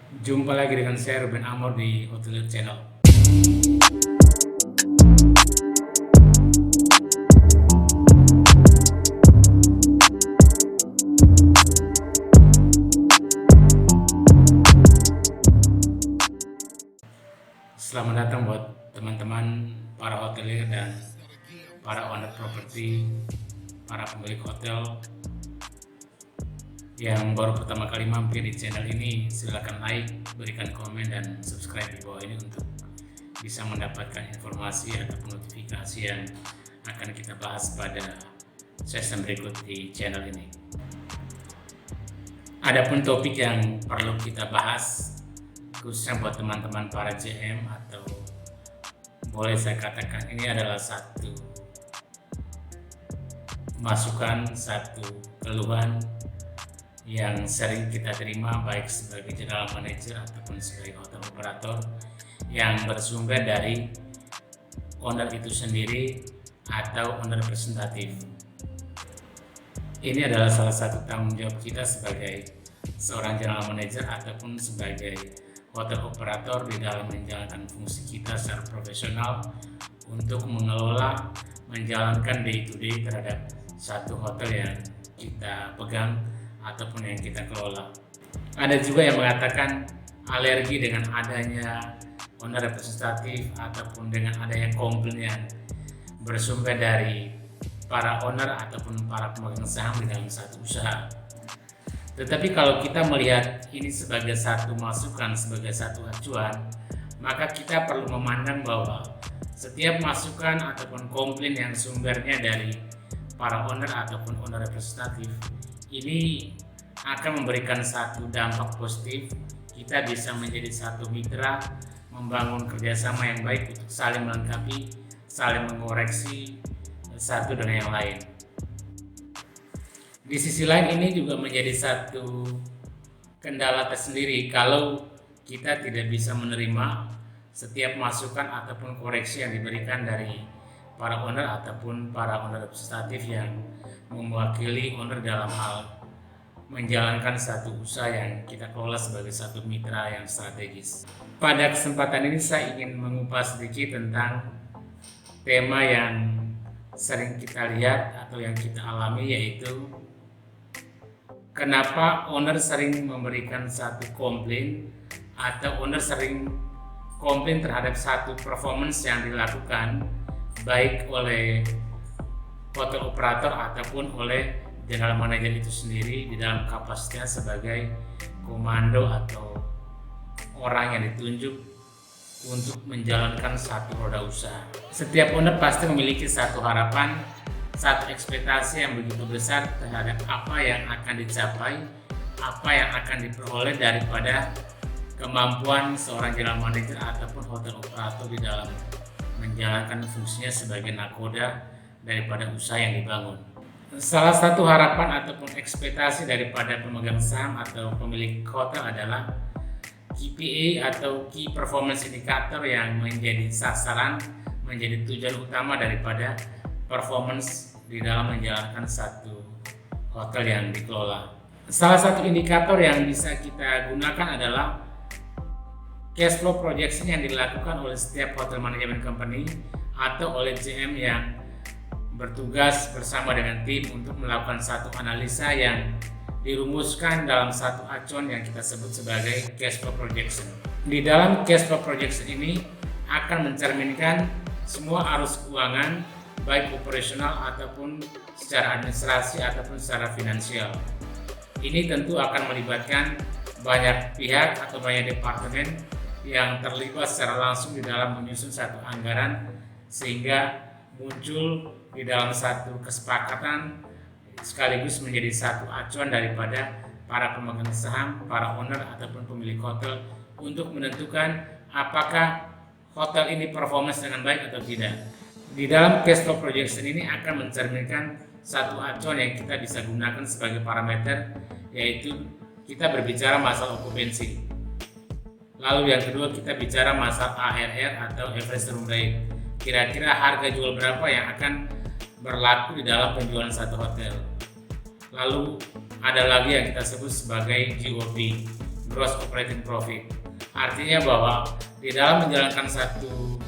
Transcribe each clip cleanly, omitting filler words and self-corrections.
Jumpa lagi dengan saya Ruben Amor di Hotelier Channel. Selamat datang buat teman-teman para hotelier dan para owner properti, para pemilik hotel yang baru pertama kali mampir di channel ini. Silakan like, berikan komen, dan subscribe di bawah ini untuk bisa mendapatkan informasi ataupun notifikasi yang akan kita bahas pada session berikut di channel ini. Adapun topik yang perlu kita bahas khususnya buat teman-teman para JM, atau boleh saya katakan ini adalah satu masukan, satu keluhan yang sering kita terima baik sebagai general manager ataupun sebagai hotel operator, yang bersumber dari owner itu sendiri atau owner representatif. Ini adalah salah satu tanggung jawab kita sebagai seorang general manager ataupun sebagai hotel operator di dalam menjalankan fungsi kita secara profesional untuk mengelola, menjalankan day to day terhadap satu hotel yang kita pegang ataupun yang kita kelola. Ada juga yang mengatakan alergi dengan adanya owner representatif ataupun dengan adanya komplain yang bersumber dari para owner ataupun para pemegang saham di dalam satu usaha. Tetapi kalau kita melihat ini sebagai satu masukan, sebagai satu acuan, maka kita perlu memandang bahwa setiap masukan ataupun komplain yang sumbernya dari para owner ataupun owner representatif ini akan memberikan satu dampak positif. Kita bisa menjadi satu mitra, membangun kerjasama yang baik untuk saling melengkapi, saling mengoreksi satu dengan yang lain. Di sisi lain ini juga menjadi satu kendala tersendiri kalau kita tidak bisa menerima setiap masukan ataupun koreksi yang diberikan dari para owner ataupun para owner representatif yang mewakili owner dalam hal menjalankan satu usaha yang kita kelola sebagai satu mitra yang strategis. Pada kesempatan ini saya ingin mengupas sedikit tentang tema yang sering kita lihat atau yang kita alami, yaitu kenapa owner sering memberikan satu komplain atau owner sering komplain terhadap satu performance yang dilakukan baik oleh hotel operator ataupun oleh general manager itu sendiri di dalam kapasitasnya sebagai komando atau orang yang ditunjuk untuk menjalankan satu roda usaha. Setiap owner pasti memiliki satu harapan, satu ekspektasi yang begitu besar terhadap apa yang akan dicapai, apa yang akan diperoleh daripada kemampuan seorang general manager ataupun hotel operator di dalam menjalankan fungsinya sebagai nakoda daripada usaha yang dibangun. Salah satu harapan ataupun ekspektasi daripada pemegang saham atau pemilik hotel adalah KPI atau Key Performance Indicator yang menjadi sasaran, menjadi tujuan utama daripada performance di dalam menjalankan satu hotel yang dikelola. Salah satu indikator yang bisa kita gunakan adalah cash flow projection yang dilakukan oleh setiap hotel management company atau oleh GM yang bertugas bersama dengan tim untuk melakukan satu analisa yang dirumuskan dalam satu acuan yang kita sebut sebagai cash flow projection. Di dalam cash flow projection ini akan mencerminkan semua arus keuangan baik operasional ataupun secara administrasi ataupun secara finansial. Ini tentu akan melibatkan banyak pihak atau banyak departemen yang terlibat secara langsung di dalam menyusun satu anggaran, sehingga muncul di dalam satu kesepakatan sekaligus menjadi satu acuan daripada para pemegang saham, para owner ataupun pemilik hotel untuk menentukan apakah hotel ini performance dengan baik atau tidak. Di dalam cash flow projection ini akan mencerminkan satu acuan yang kita bisa gunakan sebagai parameter, yaitu kita berbicara masalah okupansi. Lalu yang kedua kita bicara masalah ARR atau average room rate. Kira-kira harga jual berapa yang akan berlaku di dalam penjualan satu hotel. Lalu ada lagi yang kita sebut sebagai GOP, gross operating profit. Artinya bahwa di dalam menjalankan satu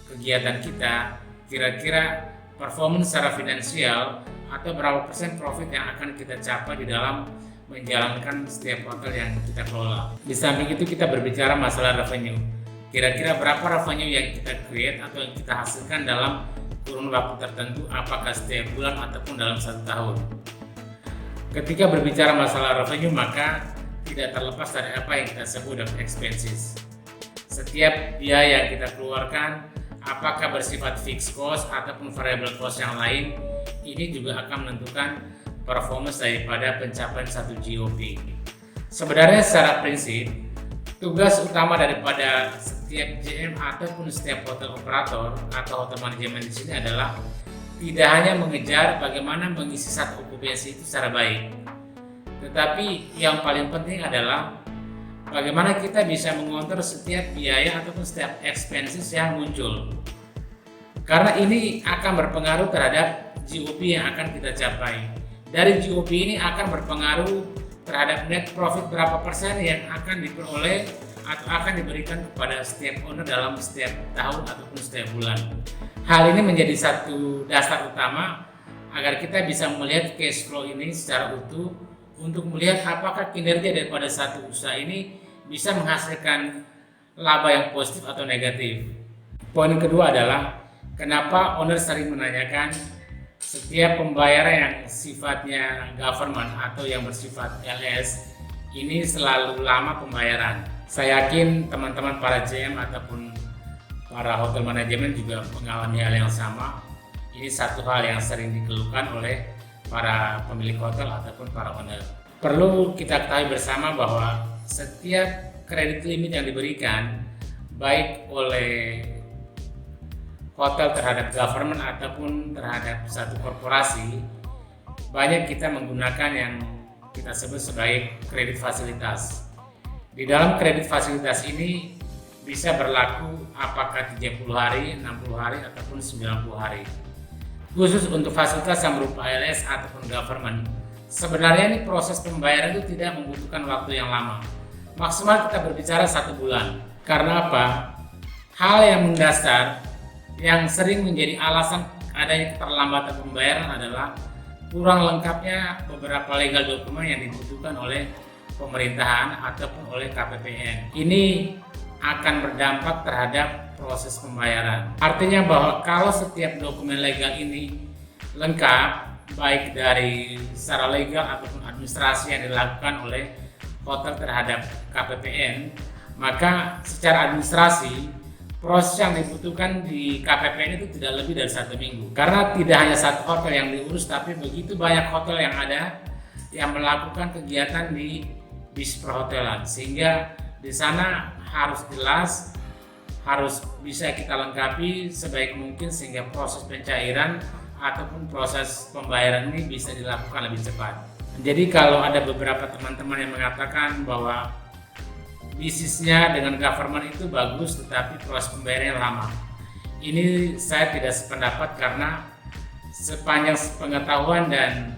kegiatan kita, kira-kira performance secara finansial atau berapa persen profit yang akan kita capai di dalam menjalankan setiap hotel yang kita kelola. Di samping itu kita berbicara masalah revenue. Kira-kira berapa revenue yang kita create atau yang kita hasilkan dalam kurun waktu tertentu, apakah setiap bulan ataupun dalam 1 tahun. Ketika berbicara masalah revenue, maka tidak terlepas dari apa yang kita sebut dengan expenses. Setiap biaya yang kita keluarkan, apakah bersifat fixed cost ataupun variable cost yang lain, ini juga akan menentukan performance daripada pencapaian satu GOP. Sebenarnya secara prinsip, tugas utama daripada setiap GM ataupun setiap hotel operator atau hotel manajemen di sini adalah tidak hanya mengejar bagaimana mengisi satu okupansi itu secara baik, tetapi yang paling penting adalah bagaimana kita bisa mengontrol setiap biaya ataupun setiap expenses yang muncul. Karena ini akan berpengaruh terhadap GOP yang akan kita capai. Dari GOP ini akan berpengaruh terhadap net profit berapa persen yang akan diperoleh atau akan diberikan kepada setiap owner dalam setiap tahun ataupun setiap bulan. Hal ini menjadi satu dasar utama agar kita bisa melihat cash flow ini secara utuh untuk melihat apakah kinerja daripada satu usaha ini bisa menghasilkan laba yang positif atau negatif. Poin kedua adalah kenapa owner sering menanyakan setiap pembayaran yang sifatnya government atau yang bersifat LS ini selalu lama pembayaran. Saya yakin teman-teman para GM ataupun para hotel manajemen juga mengalami hal yang sama. Ini satu hal yang sering dikeluhkan oleh para pemilik hotel ataupun para owner. Perlu kita ketahui bersama bahwa setiap kredit limit yang diberikan baik oleh hotel terhadap government ataupun terhadap satu korporasi, banyak kita menggunakan yang kita sebut sebagai kredit fasilitas. Di dalam kredit fasilitas ini bisa berlaku apakah 30 hari, 60 hari ataupun 90 hari. Khusus untuk fasilitas yang berupa LS ataupun government, sebenarnya ini proses pembayaran itu tidak membutuhkan waktu yang lama. Maksimal kita berbicara 1 bulan. Karena apa? Hal yang mendasar yang sering menjadi alasan adanya keterlambatan pembayaran adalah kurang lengkapnya beberapa legal dokumen yang dibutuhkan oleh pemerintahan ataupun oleh KPPN. Ini akan berdampak terhadap proses pembayaran. Artinya bahwa kalau setiap dokumen legal ini lengkap, baik dari secara legal ataupun administrasi yang dilakukan oleh hotel terhadap KPPN, maka secara administrasi proses yang dibutuhkan di KPPN itu tidak lebih dari 1 minggu. Karena tidak hanya satu hotel yang diurus, tapi begitu banyak hotel yang ada yang melakukan kegiatan di bis perhotelan, sehingga di sana harus jelas, harus bisa kita lengkapi sebaik mungkin sehingga proses pencairan ataupun proses pembayaran ini bisa dilakukan lebih cepat. Jadi kalau ada beberapa teman-teman yang mengatakan bahwa bisnisnya dengan government itu bagus tetapi proses pembayarannya lama, ini saya tidak sependapat karena sepanjang pengetahuan dan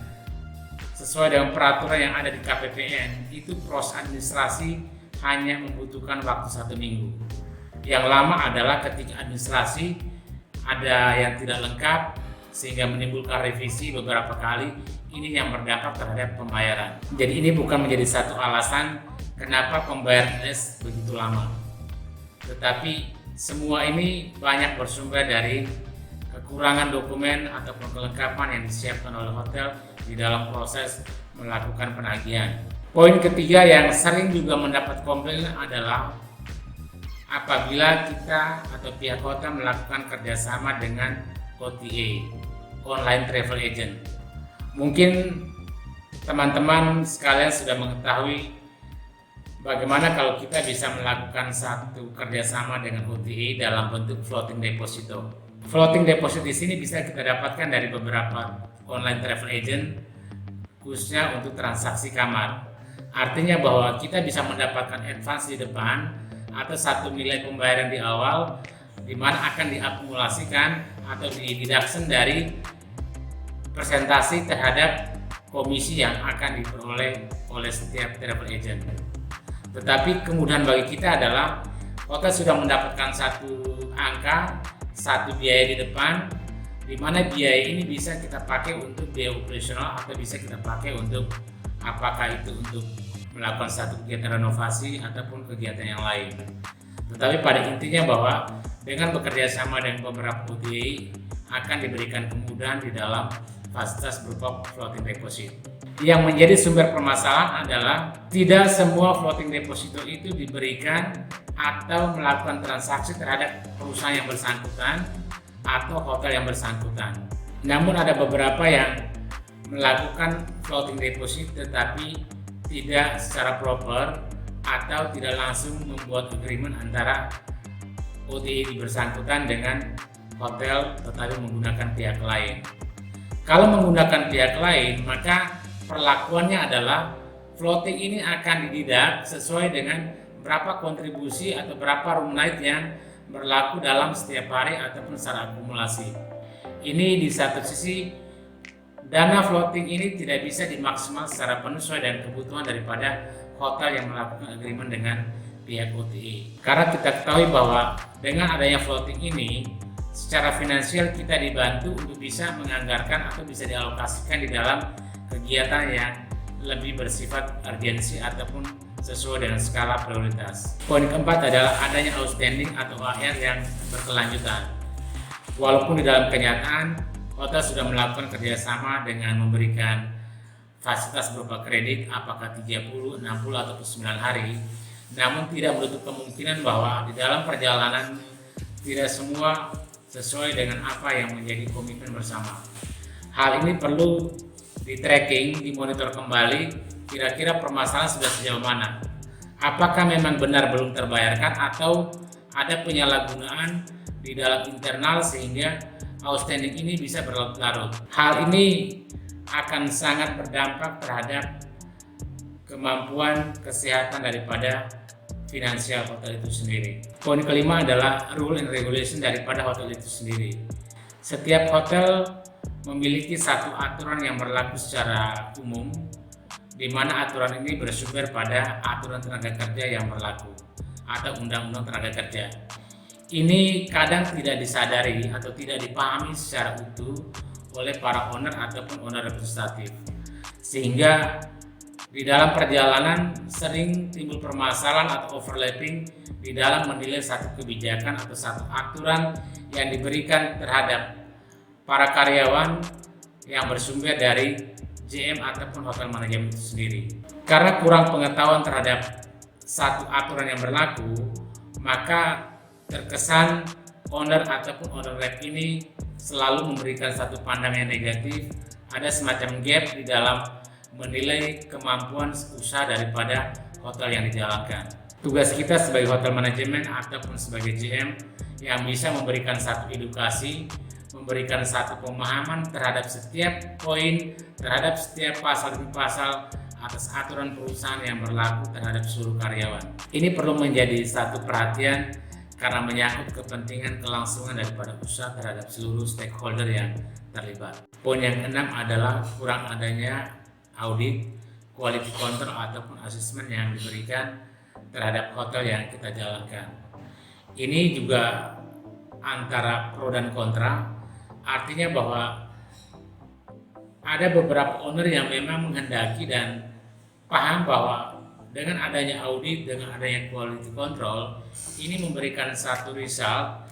sesuai dengan peraturan yang ada di KPPN itu proses administrasi hanya membutuhkan waktu 1 minggu. Yang lama adalah ketika administrasi ada yang tidak lengkap sehingga menimbulkan revisi beberapa kali, ini yang berdampak terhadap pembayaran. Jadi ini bukan menjadi satu alasan kenapa pembayaran LS begitu lama, tetapi semua ini banyak bersumber dari kekurangan dokumen ataupun kelengkapan yang disiapkan oleh hotel di dalam proses melakukan penagihan. Poin ketiga yang sering juga mendapat komplain adalah apabila kita atau pihak hotel melakukan kerjasama dengan OTA, online travel agent. Mungkin teman-teman sekalian sudah mengetahui bagaimana kalau kita bisa melakukan satu kerjasama dengan OTA dalam bentuk floating deposito. Floating deposit di sini bisa kita dapatkan dari beberapa online travel agent, khususnya untuk transaksi kamar. Artinya bahwa kita bisa mendapatkan advance di depan atau satu nilai pembayaran di awal, di mana akan diakumulasikan atau dideduction dari persentase terhadap komisi yang akan diperoleh oleh setiap travel agent. Tetapi kemudahan bagi kita adalah hotel sudah mendapatkan satu angka, satu biaya di depan, di mana biaya ini bisa kita pakai untuk biaya operasional atau bisa kita pakai untuk apakah itu untuk melakukan satu kegiatan renovasi ataupun kegiatan yang lain. Tetapi pada intinya bahwa dengan bekerja sama dengan beberapa OTA akan diberikan kemudahan di dalam fasilitas berupa floating deposit. Yang menjadi sumber permasalahan adalah tidak semua floating deposito itu diberikan atau melakukan transaksi terhadap perusahaan yang bersangkutan atau hotel yang bersangkutan. Namun ada beberapa yang melakukan floating deposit tetapi tidak secara proper atau tidak langsung membuat agreement antara OTA bersangkutan dengan hotel tetapi menggunakan pihak lain. Kalau menggunakan pihak lain, maka perlakuannya adalah floating ini akan dididak sesuai dengan berapa kontribusi atau berapa room night yang berlaku dalam setiap hari ataupun secara akumulasi. Ini di satu sisi dana floating ini tidak bisa dimaksimal secara penuh sesuai dengan kebutuhan daripada hotel yang melakukan agreement dengan pihak OTA. Karena kita ketahui bahwa dengan adanya floating ini secara finansial kita dibantu untuk bisa menganggarkan atau bisa dialokasikan di dalam kegiatan yang lebih bersifat urgensi ataupun sesuai dengan skala prioritas. Poin keempat adalah adanya outstanding atau AR yang berkelanjutan. Walaupun di dalam kenyataan hotel sudah melakukan kerjasama dengan memberikan fasilitas berupa kredit apakah 30, 60 atau 9 hari, namun tidak menutup kemungkinan bahwa di dalam perjalanan tidak semua sesuai dengan apa yang menjadi komitmen bersama. Hal ini perlu di tracking, dimonitor kembali, kira-kira permasalahan sudah sejauh mana. Apakah memang benar belum terbayarkan atau ada penyalahgunaan di dalam internal sehingga outstanding ini bisa berlarut-larut. Hal ini akan sangat berdampak terhadap kemampuan kesehatan daripada finansial hotel itu sendiri. Poin kelima adalah rule and regulation daripada hotel itu sendiri. Setiap hotel memiliki satu aturan yang berlaku secara umum, di mana aturan ini bersumber pada aturan tenaga kerja yang berlaku atau undang-undang tenaga kerja. Ini kadang tidak disadari atau tidak dipahami secara utuh oleh para owner ataupun owner representatif, sehingga di dalam perjalanan sering timbul permasalahan atau overlapping di dalam menilai satu kebijakan atau satu aturan yang diberikan terhadap para karyawan yang bersumber dari JM ataupun hotel manajemen itu sendiri. Karena kurang pengetahuan terhadap satu aturan yang berlaku, maka terkesan owner ataupun owner rep ini selalu memberikan satu pandangan yang negatif. Ada semacam gap di dalam menilai kemampuan usaha daripada hotel yang dijalankan. Tugas kita sebagai hotel manajemen ataupun sebagai GM yang bisa memberikan satu edukasi, memberikan satu pemahaman terhadap setiap poin, terhadap setiap pasal demi pasal atas aturan perusahaan yang berlaku terhadap seluruh karyawan. Ini perlu menjadi satu perhatian karena menyangkut kepentingan kelangsungan daripada usaha terhadap seluruh stakeholder yang terlibat. Poin yang keenam adalah kurang adanya audit, quality control ataupun asesmen yang diberikan terhadap hotel yang kita jalankan. Ini juga antara pro dan kontra. Artinya bahwa ada beberapa owner yang memang menghendaki dan paham bahwa dengan adanya audit, dengan adanya quality control, ini memberikan satu result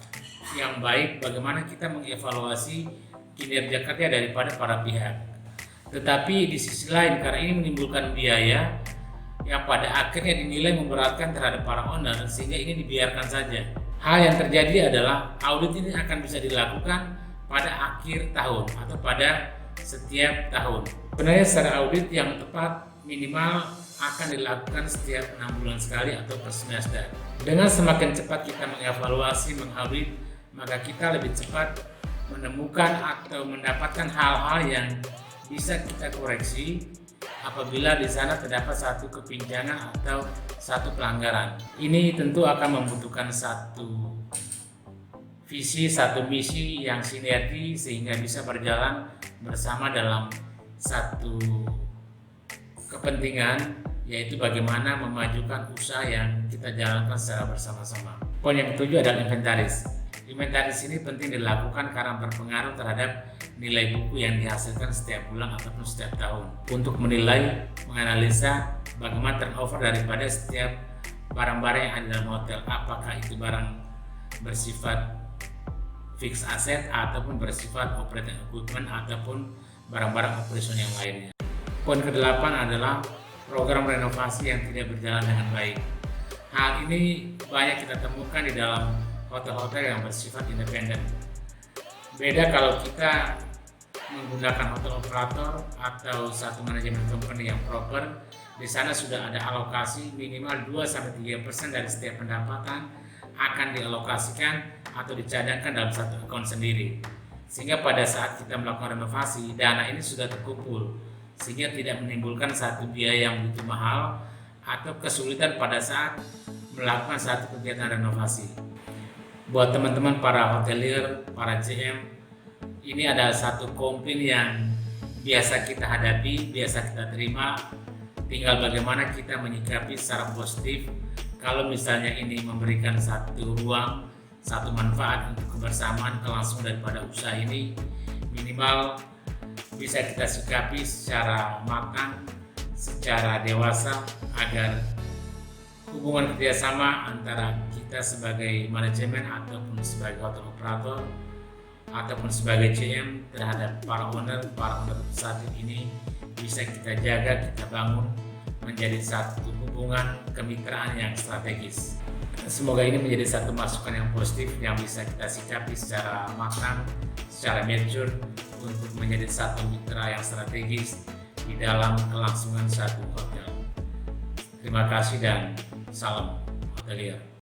yang baik bagaimana kita mengevaluasi kinerja kerja daripada para pihak. Tetapi di sisi lain, karena ini menimbulkan biaya yang pada akhirnya dinilai memberatkan terhadap para owner, sehingga ini dibiarkan saja. Hal yang terjadi adalah audit ini akan bisa dilakukan pada akhir tahun atau pada setiap tahun. Sebenarnya secara audit yang tepat minimal akan dilakukan setiap 6 bulan sekali atau per semester. Dengan semakin cepat kita mengevaluasi, mengaudit, maka kita lebih cepat menemukan atau mendapatkan hal-hal yang bisa kita koreksi apabila di sana terdapat satu kepinjangan atau satu pelanggaran. Ini tentu akan membutuhkan satu visi, satu misi yang sinergi sehingga bisa berjalan bersama dalam satu kepentingan yaitu bagaimana memajukan usaha yang kita jalankan secara bersama-sama. Poin yang ketujuh adalah inventaris. Inventaris ini penting dilakukan karena berpengaruh terhadap nilai buku yang dihasilkan setiap bulan ataupun setiap tahun. Untuk menilai, menganalisa bagaimana turnover daripada setiap barang-barang yang ada dalam hotel. Apakah itu barang bersifat fixed asset ataupun bersifat operating equipment ataupun barang-barang operasional yang lainnya. Poin ke-8 adalah program renovasi yang tidak berjalan dengan baik. Hal ini banyak kita temukan di dalam hotel-hotel yang bersifat independen. Beda kalau kita menggunakan hotel operator atau satu manajemen company yang proper. Di sana sudah ada alokasi minimal 2-3% dari setiap pendapatan akan dialokasikan atau dicadangkan dalam satu akun sendiri. Sehingga pada saat kita melakukan renovasi, dana ini sudah terkumpul sehingga tidak menimbulkan satu biaya yang begitu mahal atau kesulitan pada saat melakukan satu kegiatan renovasi. Buat teman-teman para hotelier, para GM, ini ada satu komplain yang biasa kita hadapi, biasa kita terima. Tinggal bagaimana kita menyikapi secara positif. Kalau misalnya ini memberikan satu ruang, satu manfaat untuk kebersamaan, kelangsungan daripada usaha ini, minimal bisa kita sikapi secara matang, secara dewasa, agar hubungan kerjasama antara kita sebagai manajemen ataupun sebagai hotel operator ataupun sebagai GM terhadap para owner saat ini bisa kita jaga, kita bangun menjadi satu hubungan kemitraan yang strategis. Semoga ini menjadi satu masukan yang positif yang bisa kita sikapi secara matang, secara mature untuk menjadi satu mitra yang strategis di dalam kelangsungan satu hotel. Terima kasih dan salam hotelier.